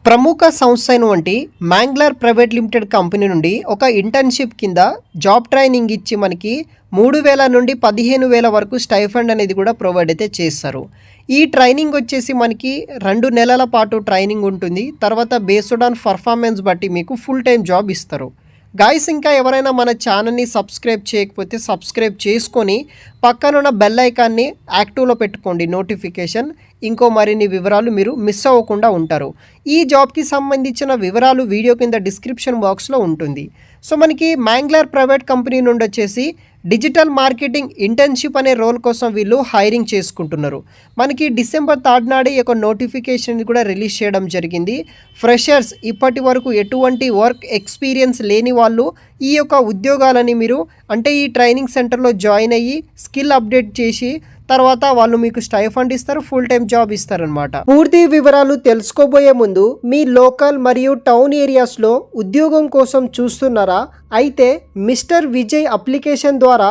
ప్రముఖ సంస్థ అయినటువంటి మ్యాంగ్లర్ ప్రైవేట్ లిమిటెడ్ కంపెనీ నుండి ఒక ఇంటర్న్షిప్ కింద జాబ్ ట్రైనింగ్ ఇచ్చి మనకి 3,000 నుండి 15,000 వరకు స్టైఫండ్ అనేది కూడా ప్రొవైడ్ అయితే చేస్తారు. ఈ ట్రైనింగ్ వచ్చేసి మనకి 2 నెలల పాటు ట్రైనింగ్ ఉంటుంది. తర్వాత బేస్డ్ ఆన్ పర్ఫార్మెన్స్ బట్టి మీకు ఫుల్ టైం జాబ్ ఇస్తారు. గాయ్స్, ఇంకా ఎవరైనా మన ఛానల్ని సబ్స్క్రైబ్ చేయకపోతే సబ్స్క్రైబ్ చేసుకొని పక్కనున్న బెల్ ఐకాన్ని యాక్టివ్లో పెట్టుకోండి నోటిఫికేషన్. ఇంకో మరిన్ని వివరాలు మీరు మిస్ అవ్వకుండా ఉంటారు. ఈ జాబ్కి సంబంధించిన వివరాలు వీడియో కింద డిస్క్రిప్షన్ బాక్స్లో ఉంటుంది. సో మనకి మ్యాంగ్లర్ ప్రైవేట్ కంపెనీ నుండి వచ్చేసి డిజిటల్ మార్కెటింగ్ ఇంటర్న్షిప్ అనే రోల్ కోసం వీళ్ళు హైరింగ్ చేసుకుంటున్నారు. మనకి డిసెంబర్ 3 నాడే ఈ యొక్క నోటిఫికేషన్ కూడా రిలీజ్ చేయడం జరిగింది. ఫ్రెషర్స్, ఇప్పటి వరకు ఎటువంటి వర్క్ ఎక్స్పీరియన్స్ లేని వాళ్ళు ఈ యొక్క ఉద్యోగాలని మీరు అంటే ఈ ట్రైనింగ్ సెంటర్లో జాయిన్ అయ్యి స్కిల్ అప్డేట్ చేసి తర్వాత వాళ్ళు మీకు స్టైఫండ్ ఇస్తారు, ఫుల్ టైం జాబ్ ఇస్తారనమాట. పూర్తి వివరాలు తెలుసుకోబోయే ముందు మీ లోకల్ మరియు టౌన్ ఏరియాస్లో ఉద్యోగం కోసం చూస్తున్నారా? అయితే మిస్టర్ విజయ్ అప్లికేషన్ ద్వారా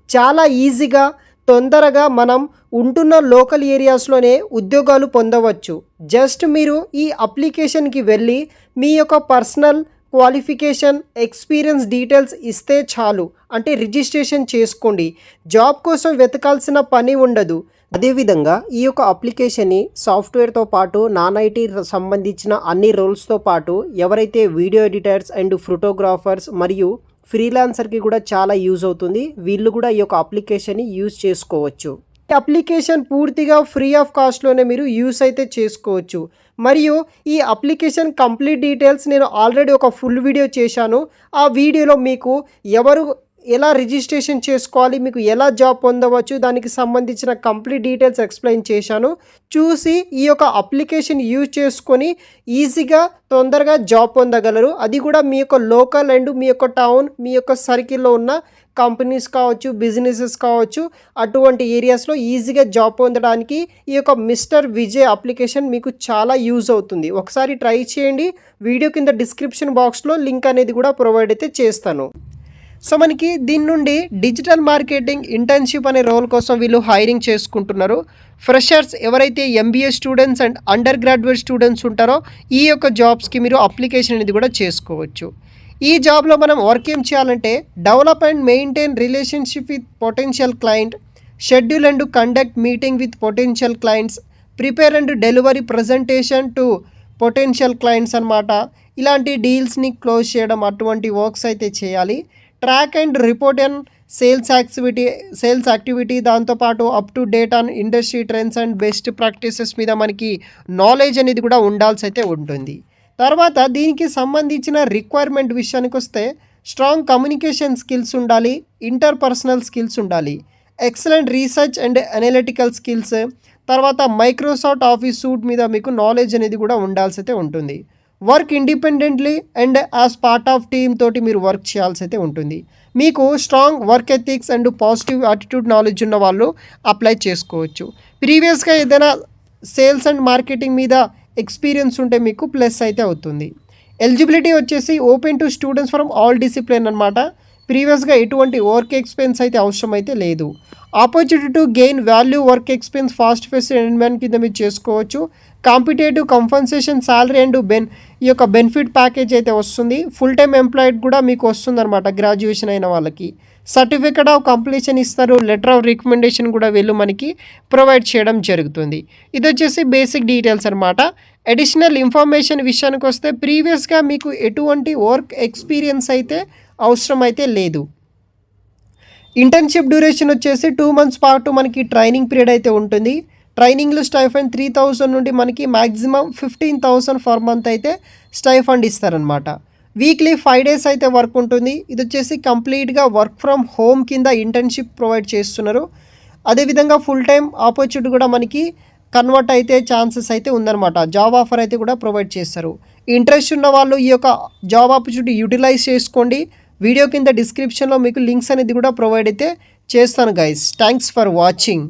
చాలా ఈజీగా తొందరగా మనం ఉంటున్న లోకల్ ఏరియాస్లోనే ఉద్యోగాలు పొందవచ్చు. జస్ట్ మీరు ఈ అప్లికేషన్కి వెళ్ళి మీ యొక్క పర్సనల్ క్వాలిఫికేషన్, ఎక్స్పీరియన్స్ డీటెయిల్స్ ఇస్తే చాలు. అంటే రిజిస్ట్రేషన్ చేసుకోండి. జాబ్ కోసం వెతకాల్సిన పని ఉండదు. అదేవిధంగా ఈ యొక్క అప్లికేషన్ని సాఫ్ట్వేర్తో పాటు నాన్ ఐటీ సంబంధించిన అన్ని రోల్స్తో పాటు ఎవరైతే వీడియో ఎడిటర్స్ అండ్ ఫోటోగ్రాఫర్స్ మరియు ఫ్రీలాన్సర్కి కూడా చాలా యూజ్ అవుతుంది. వీళ్ళు కూడా ఈ యొక్క అప్లికేషన్ని యూజ్ చేసుకోవచ్చు. ఈ అప్లికేషన్ పూర్తిగా ఫ్రీ ఆఫ్ కాస్ట్లోనే మీరు యూస్ అయితే చేసుకోవచ్చు. మరియు ఈ అప్లికేషన్ కంప్లీట్ డీటెయిల్స్ నేను ఆల్రెడీ ఒక ఫుల్ వీడియో చేశాను. ఆ వీడియోలో మీకు ఎలా రిజిస్ట్రేషన్ చేసుకోవాలి, మీకు ఎలా జాబ్ పొందవచ్చు, దానికి సంబంధించిన కంప్లీట్ డీటెయిల్స్ ఎక్స్ప్లెయిన్ చేశాను. చూసి ఈ యొక్క అప్లికేషన్ యూజ్ చేసుకొని ఈజీగా తొందరగా జాబ్ పొందగలరు. అది కూడా మీ యొక్క లోకల్ అండ్ మీ యొక్క టౌన్, మీ యొక్క సర్కిల్లో ఉన్న కంపెనీస్ కావచ్చు, బిజినెసెస్ కావచ్చు, అటువంటి ఏరియాస్లో ఈజీగా జాబ్ పొందడానికి ఈ యొక్క మిస్టర్ విజయ్ అప్లికేషన్ మీకు చాలా యూజ్ అవుతుంది. ఒకసారి ట్రై చేయండి. వీడియో కింద డిస్క్రిప్షన్ బాక్స్లో లింక్ అనేది కూడా ప్రొవైడ్ అయితే చేస్తాను. సో మనకి దీని నుండి డిజిటల్ మార్కెటింగ్ ఇంటర్న్షిప్ అనే రోల్ కోసం వీళ్ళు హైరింగ్ చేసుకుంటున్నారు. ఫ్రెషర్స్, ఎవరైతే MBA students and under graduate students ఉంటారో ఈ యొక్క జాబ్స్కి మీరు అప్లికేషన్ అనేది కూడా చేసుకోవచ్చు. ఈ జాబ్లో మనం వర్క్ ఏం చేయాలంటే develop and maintain relationship with potential client, schedule and conduct meeting with potential clients, prepare and delivery presentation to potential clients అనమాట. ఇలాంటి డీల్స్ని క్లోజ్ చేయడం, అటువంటి వర్క్స్ అయితే చేయాలి. Track and report and sales activity, దాంతోపాటు up to date on industry trends and best practices మీద మనకి నాలెడ్జ్ అనేది కూడా ఉండాల్సి అయితే ఉంటుంది. తర్వాత దీనికి సంబంధించిన రిక్వైర్మెంట్ విషయానికి వస్తే స్ట్రాంగ్ కమ్యూనికేషన్ స్కిల్స్ ఉండాలి, ఇంటర్పర్సనల్ స్కిల్స్ ఉండాలి, excellent research and analytical skills, తర్వాత మైక్రోసాఫ్ట్ ఆఫీస్ సూట్ మీద మీకు నాలెడ్జ్ అనేది కూడా ఉండాల్సి అయితే ఉంటుంది. Work independently and as part of team తోటి మీరు వర్క్ చేయాల్సి అయితే ఉంటుంది. మీకు strong work ethics and positive attitude knowledge ఉన్న వాళ్ళు అప్లై చేసుకోవచ్చు. ప్రీవియస్గా ఏదైనా సేల్స్ అండ్ మార్కెటింగ్ మీద ఎక్స్పీరియన్స్ ఉంటే మీకు ప్లస్ అయితే అవుతుంది. ఎలిజిబిలిటీ వచ్చేసి open to students from all discipline అనమాట. ప్రీవియస్గా ఎటువంటి వర్క్ ఎక్స్పీరియన్స్ అయితే అవసరం అయితే లేదు. Opportunity to gain value work experience fast face environment కింద మీరు చేసుకోవచ్చు. కాంపిటేటివ్ కంపన్సేషన్, శాలరీ అండ్ ఈ యొక్క బెనిఫిట్ ప్యాకేజ్ అయితే వస్తుంది. ఫుల్ టైం ఎంప్లాయిడ్ కూడా మీకు వస్తుంది అనమాట. గ్రాడ్యుయేషన్ అయిన వాళ్ళకి సర్టిఫికేట్ ఆఫ్ కంప్లీషన్ ఇస్తారు. లెటర్ ఆఫ్ రికమెండేషన్ కూడా వీళ్ళు మనకి ప్రొవైడ్ చేయడం జరుగుతుంది. ఇది వచ్చేసి బేసిక్ డీటెయిల్స్ అనమాట. అడిషనల్ ఇన్ఫర్మేషన్ విషయానికి వస్తే ప్రీవియస్గా మీకు ఎటువంటి వర్క్ ఎక్స్పీరియన్స్ అయితే అవసరం అయితే లేదు. ఇంటర్న్షిప్ డ్యూరేషన్ వచ్చేసి 2 months పాటు మనకి ట్రైనింగ్ పీరియడ్ అయితే ఉంటుంది. ట్రైనింగ్లో స్టైఫండ్ 3,000 నుండి మనకి మ్యాక్సిమం 15,000 ఫర్ మంత్ అయితే స్టైఫండ్ ఇస్తారనమాట. వీక్లీ 5 days అయితే వర్క్ ఉంటుంది. ఇది వచ్చేసి కంప్లీట్గా వర్క్ ఫ్రమ్ హోమ్ కింద ఇంటర్న్షిప్ ప్రొవైడ్ చేస్తున్నారు. అదేవిధంగా ఫుల్ టైం ఆపర్చునిటీ కూడా మనకి కన్వర్ట్ అయితే ఛాన్సెస్ అయితే ఉందన్నమాట. జాబ్ ఆఫర్ అయితే కూడా ప్రొవైడ్ చేస్తారు. ఇంట్రెస్ట్ ఉన్న వాళ్ళు ఈ యొక్క జాబ్ ఆపర్చునిటీ యూటిలైజ్ చేసుకోండి. వీడియో కింద డిస్క్రిప్షన్లో మీకు లింక్స్ అనేది కూడా ప్రొవైడ్ అయితే చేస్తాను గైస్. Thanks for watching.